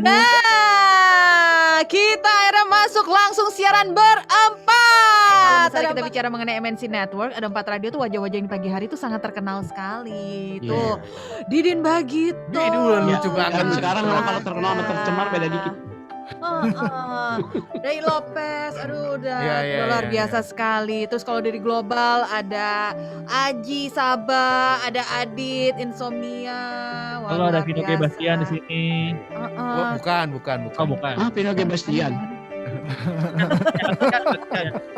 Nah, kita akhirnya masuk langsung siaran berempat. Tadi kita bicara mengenai MNC Network, ada 4 radio tuh wajah-wajah yang pagi hari itu sangat terkenal sekali. Tuh, Didin Bagito. Ini udah lucu banget. Sekarang kalau terkenal sama tercemar beda dikit. Dari Lopez, aduh udah luar biasa sekali. Terus kalau dari global ada Aji Sabah, ada Adit Insomnia. Kalau ada Vino G. Bastian di sini. Bukan. Oh, bukan. Vino G. Bastian.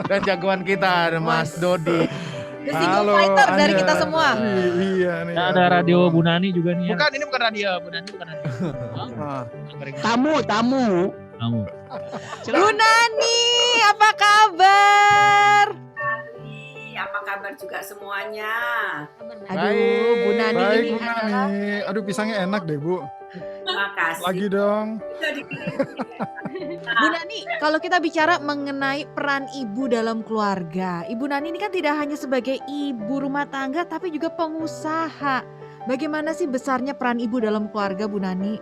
Dan jagoan kita ada Mas Dodi. The single fighter dari kita semua. Iya nih. Nah, ada radio Bu Nani juga nih. Bukan, ini bukan radio. Bu Nani bukan radio. Tamu. Bu Nani, apa kabar? Apa kabar juga semuanya? Aduh, Bu Nani Baik, ini Bu Nani. Aduh, pisangnya enak deh, Bu. Terima kasih. Lagi dong. Bu Nani, kalau kita bicara mengenai peran ibu dalam keluarga, Ibu Nani ini kan tidak hanya sebagai ibu rumah tangga, tapi juga pengusaha. Bagaimana sih besarnya peran ibu dalam keluarga, Bu Nani?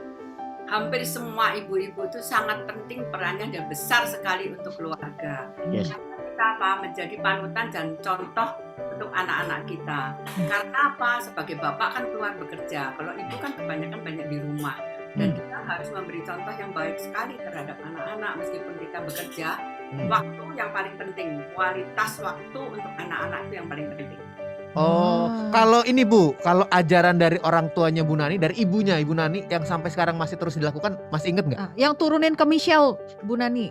Hampir semua ibu-ibu itu sangat penting perannya dan besar sekali untuk keluarga. Yes. Kita menjadi panutan dan contoh untuk anak-anak kita. Karena apa? Sebagai bapak kan keluar bekerja. Kalau ibu kan kebanyakan banyak di rumah. Dan kita harus memberi contoh yang baik sekali terhadap anak-anak meskipun kita bekerja. Waktu yang paling penting, kualitas waktu untuk anak-anak itu yang paling penting. Kalau ini Bu, kalau ajaran dari orang tuanya Bu Nani, dari ibunya Ibu Nani yang sampai sekarang masih terus dilakukan, masih inget nggak? Yang turunin ke Michelle, Bu Nani.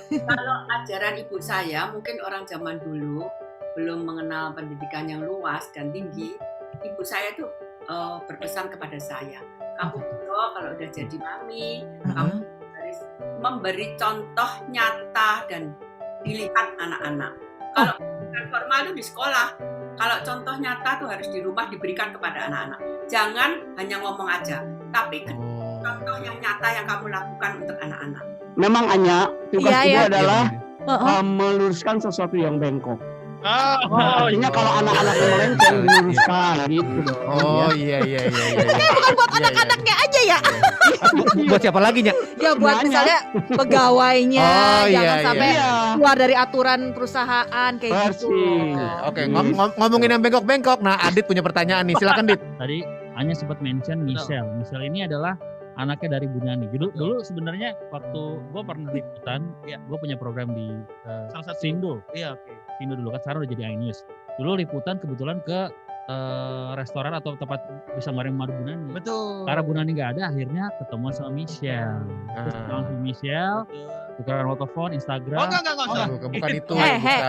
Kalau ajaran ibu saya, mungkin orang zaman dulu belum mengenal pendidikan yang luas dan tinggi. Ibu saya tuh berpesan kepada saya, kamu kalau udah jadi mami, kamu harus memberi contoh nyata dan dilihat anak-anak. Kalau formal itu di sekolah, kalau contoh nyata tuh harus di rumah diberikan kepada anak-anak. Jangan hanya ngomong aja, tapi contoh yang nyata yang kamu lakukan untuk anak-anak. Memang Anya, tugas kita adalah meluruskan sesuatu yang bengkok. Artinya kalau anak-anak yang melenceng diluruskan gitu. Iya. Bukan buat anak-anaknya aja ya. Buat siapa lagi Nya? Ya buat misalnya pegawainya, jangan sampai keluar dari aturan perusahaan kayak gitu. Oke, ngomongin yang bengkok-bengkok. Nah, Adit punya pertanyaan nih, silakan Dit. Tadi Anya sempat mention Michelle. Michelle ini adalah anaknya dari Bu Nani. Dulu sebenarnya waktu gue pernah liputan, gue punya program di salah satu Sindo. Iya, Sindo dulu kan, sekarang udah jadi iNews. Dulu liputan kebetulan ke restoran atau tempat bisa goreng madu Bu Nani. Betul. Karena Bu Nani nggak ada, akhirnya ketemuan sama Michelle. Terus ketemuan sama Michelle, tukeran telepon, Instagram. Enggak. Bukan itu.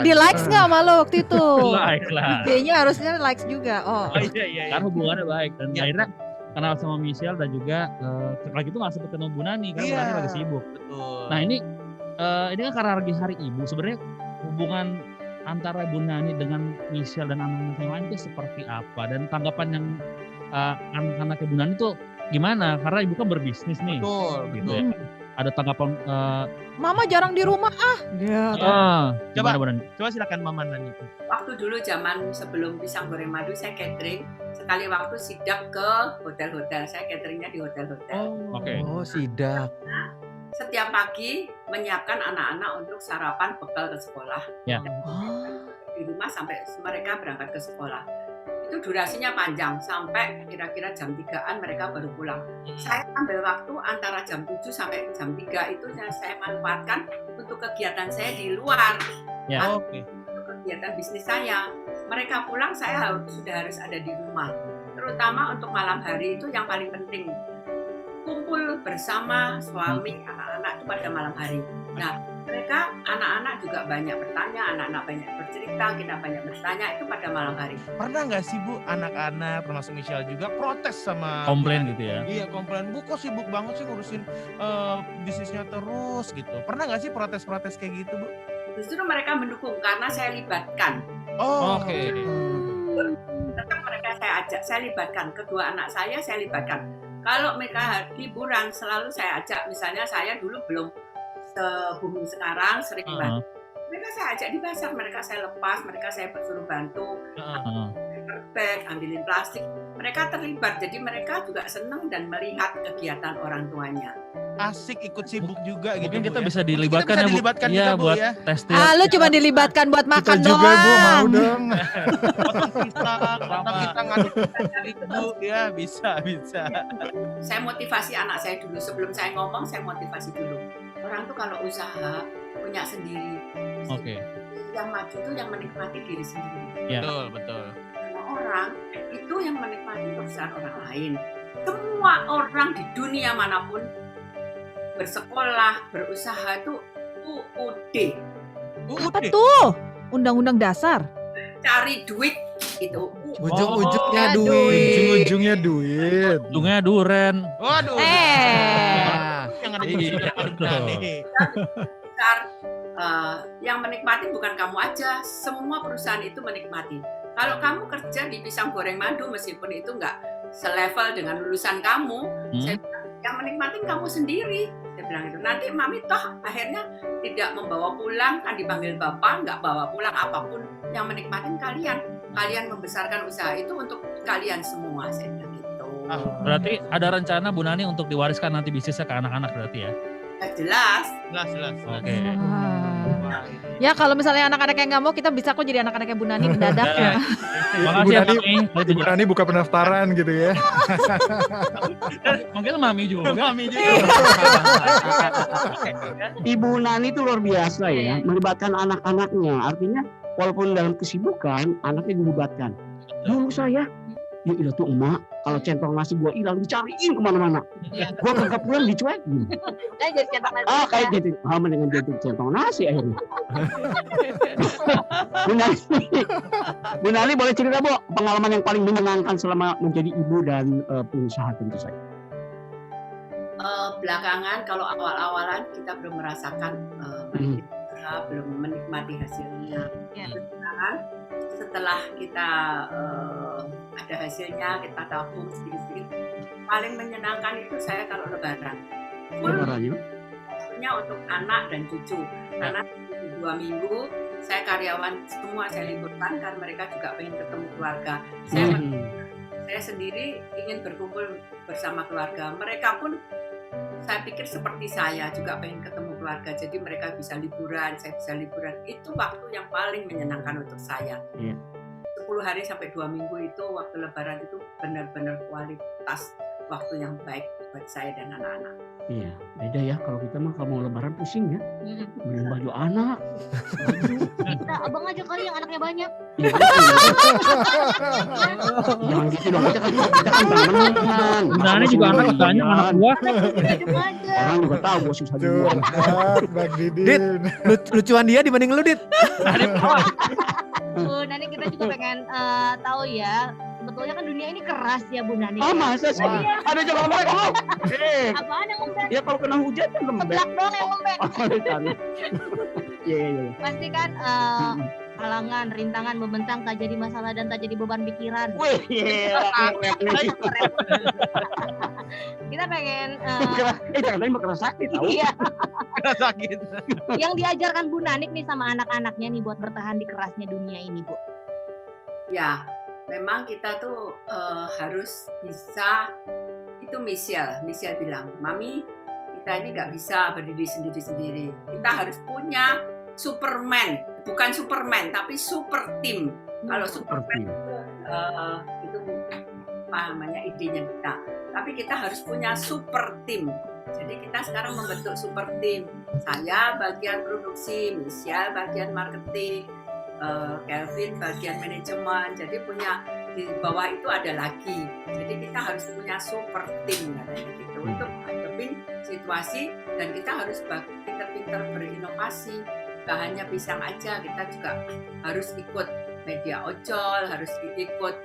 Di likes nggak sama lo waktu itu? Like lah. Kayaknya harusnya likes juga. Iya. Karena hubungannya baik dan akhirnya kenal sama Michelle dan juga lagi itu nggak sempet ketemu Bu Nani karena Bu Nani lagi sibuk. Betul. Nah ini kan karena lagi hari ibu, sebenarnya hubungan antara Bu Nani dengan Michelle dan anak-anak yang lain itu seperti apa, dan tanggapan yang anak-anaknya Bu Nani itu gimana? Karena ibu kan berbisnis nih. Betul. Ya. Ada tanggapan Mama jarang di rumah gimana Bu Nani? Coba silakan Mama Nani. Waktu dulu zaman sebelum pisang goreng madu, saya catering. Sekali waktu sidak ke hotel-hotel. Saya cateringnya di hotel-hotel. Oh, sidak. Setiap pagi menyiapkan anak-anak untuk sarapan bekal ke sekolah. Ya. Di rumah sampai mereka berangkat ke sekolah. Itu durasinya panjang, sampai kira-kira jam 3-an mereka baru pulang. Saya ambil waktu antara jam 7 sampai jam 3 itu saya manfaatkan untuk kegiatan saya di luar. Ya. Untuk kegiatan bisnis saya. Mereka pulang, saya sudah harus ada di rumah. Terutama untuk malam hari itu yang paling penting. Kumpul bersama suami, anak-anak itu pada malam hari. Nah, mereka, anak-anak juga banyak bertanya, anak-anak banyak bercerita, kita banyak bertanya, itu pada malam hari. Pernah nggak sih Bu, anak-anak termasuk Michelle juga protes sama Komplain gitu ya? Iya, komplain, Bu kok sibuk banget sih ngurusin bisnisnya terus gitu. Pernah nggak sih protes-protes kayak gitu Bu? Justru mereka mendukung karena saya libatkan. Oke. Tetap mereka saya ajak, saya libatkan. Kedua anak saya libatkan. Kalau mereka liburan selalu saya ajak. Misalnya saya dulu belum se-booming sekarang, sering bantu. Mereka saya ajak di pasar, mereka saya lepas, mereka saya suruh bantu. Bag, ambilin plastik. Mereka terlibat, jadi mereka juga senang dan melihat kegiatan orang tuanya. asik ikut sibuk juga gitu. Mungkin Bu, kita ya. bisa Mungkin dilibatkan kita ya, bisa Bu. dilibatkan Iya, juga, Bu, buat ya. testing. Lu cuma dilibatkan buat Kita makan juga Bu, mau doang. dong. Potong pisang, atau kita ngaduk Bu, ya bisa. Saya motivasi anak saya dulu, sebelum saya ngomong saya motivasi dulu. Orang tuh kalau usaha punya sendiri, Oke. yang maju tuh yang menikmati diri sendiri. Ya. Betul. Semua orang itu yang menikmati perusahaan orang lain. Semua orang di dunia manapun bersekolah, berusaha itu UUD, Apa tuh? Undang-undang dasar. cari duit itu. Ujung-ujungnya Oh, duit. Ujung-ujungnya duit. Ujungnya duren. Waduh. Yang ada di sini Iya, ada nih. Besar, yang menikmati bukan kamu aja, semua perusahaan itu menikmati. Kalau kamu kerja di pisang goreng madu, meskipun itu nggak selevel dengan lulusan kamu, saya bilang, yang menikmati kamu sendiri. Saya bilang itu. Nanti mami toh akhirnya tidak membawa pulang, kan dipanggil bapak, nggak bawa pulang apapun. Yang menikmatin kalian. Kalian membesarkan usaha itu untuk kalian semua, saya bilang gitu. Berarti ada rencana Bu Nani untuk diwariskan nanti bisnisnya ke anak-anak berarti ya? Ya, jelas. Jelas. Oke. Wah. Ya kalau misalnya anak-anak yang nggak mau, kita bisa kok jadi anak-anaknya Bu Nani mendadak ya. Makasih ya Ibu Mami. Ibu Nani buka pendaftaran gitu ya. Mungkin Mami juga. Ibu Nani itu luar biasa ya, melibatkan anak-anaknya. Artinya walaupun dalam kesibukan, anaknya dilibatkan. Dulu saya, ya ilah tuh emak, kalau centong nasi gua hilang dicariin kemana-mana. Gua kagak pulang dicuekin. Jadi centang nasi. Kayak gitu, mendingan jadi centong nasi akhirnya. Bu Nani boleh cerita Bu, pengalaman yang paling menyenangkan selama menjadi ibu dan pengusaha tentu saja. Belakangan kalau awal-awalan kita belum merasakan belum menikmati hasilnya. Belakangan setelah kita ada hasilnya, kita tabung sedikit-sedikit. Paling menyenangkan itu saya kalau lebaran. Fullnya untuk anak dan cucu. Karena 2 minggu saya karyawan semua saya liburkan karena mereka juga pengen ketemu keluarga. Saya sendiri ingin berkumpul bersama keluarga. Mereka pun saya pikir seperti saya juga pengen ketemu keluarga. Jadi mereka bisa liburan, saya bisa liburan. Itu waktu yang paling menyenangkan untuk saya. 10 hari sampai 2 minggu itu waktu lebaran itu benar-benar kualitas waktu yang baik buat saya dan anak-anak. Iya, beda ya kalau kita mah kalau mau lebaran pusing ya. Beli baju anak. Kita abang aja kali yang anaknya banyak. Jangan gitu dong, kita kan teman. Nani juga anak banyak anak gua. Orang juga tahu gua susah juga. Bang Didin. Lucuan dia dibanding lu, Dit. Bu Nani kita juga pengen tahu ya. Sebetulnya kan dunia ini keras ya Bu Nani. Masa sih? Ada jalan lembek lu. Apaan yang lembek? Ya kalau kena hujan kan lembek. Seblak doang yang lembek. Iya. Pasti kan halangan, rintangan, membentang tak jadi masalah dan tak jadi beban pikiran. Wih, Kita pengen jangan tadi bakal sakit tahu. iya, Sakit. yang diajarkan Bu Nanik nih sama anak-anaknya nih buat bertahan di kerasnya dunia ini Bu. Ya, memang kita tuh harus bisa, itu Michelle bilang, Mami, kita ini nggak bisa berdiri sendiri-sendiri. Kita harus punya Superman, bukan Superman, tapi super team. Kalau Superman itu apa namanya idenya kita. Tapi kita harus punya super team. Jadi kita sekarang membentuk super team. Saya bagian produksi, Michelle bagian marketing, Kelvin bagian manajemen. Jadi punya di bawah itu ada lagi. Jadi kita harus punya super team katanya gitu untuk menghadapi situasi, dan kita harus pintar-pintar berinovasi. Gak hanya pisang aja, kita juga harus ikut media ojol, harus ikut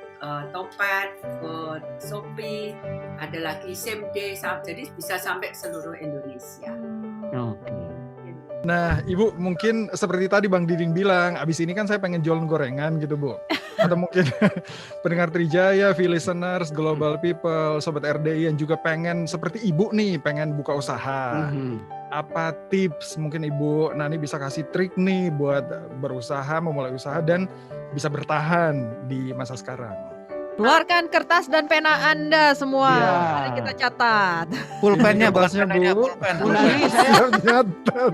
Topet, ikut Shopee, ada lagi SMD, jadi bisa sampai seluruh Indonesia. Oke. Nah, Ibu mungkin seperti tadi Bang Didin bilang, abis ini kan saya pengen jualan gorengan gitu, Bu. Atau mungkin pendengar Trijaya, listeners, Global People, Sobat RDI yang juga pengen seperti Ibu nih, pengen buka usaha. Apa tips mungkin Ibu Nani bisa kasih trik nih buat berusaha, memulai usaha dan bisa bertahan di masa sekarang? Keluarkan kertas dan pena Anda semua. Iya. Mari kita catat. Pulpennya bukan Kertasnya, penanya, Bu. pulpen. Bu Nani, saya Siap nyatet.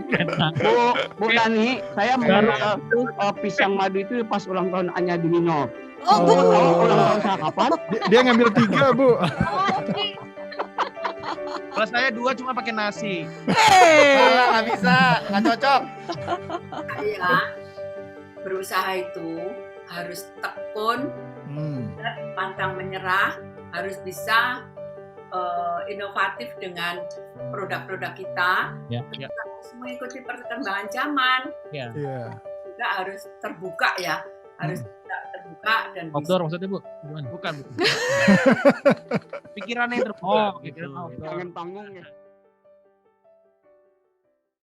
Bu Nani, saya mau pisang madu itu pas ulang tahun Anya Dinino. Oh, Bu. Tahu ulang tahun saya kapan? Dia ngambil 3, Bu. Kalau saya 2 cuma pakai nasi. Salah, nggak bisa, nggak cocok. Saya berusaha itu harus tekun, pantang menyerah, harus bisa inovatif dengan produk-produk kita. Ya. Kita harus mengikuti perkembangan zaman, Iya. juga harus terbuka ya, harus terbuka dan Outdoor maksudnya, Bu? Gimana? Bukan. Pikirannya yang terbuka. Oh, gitu. pikiran outdoor. Jangan panggung ya.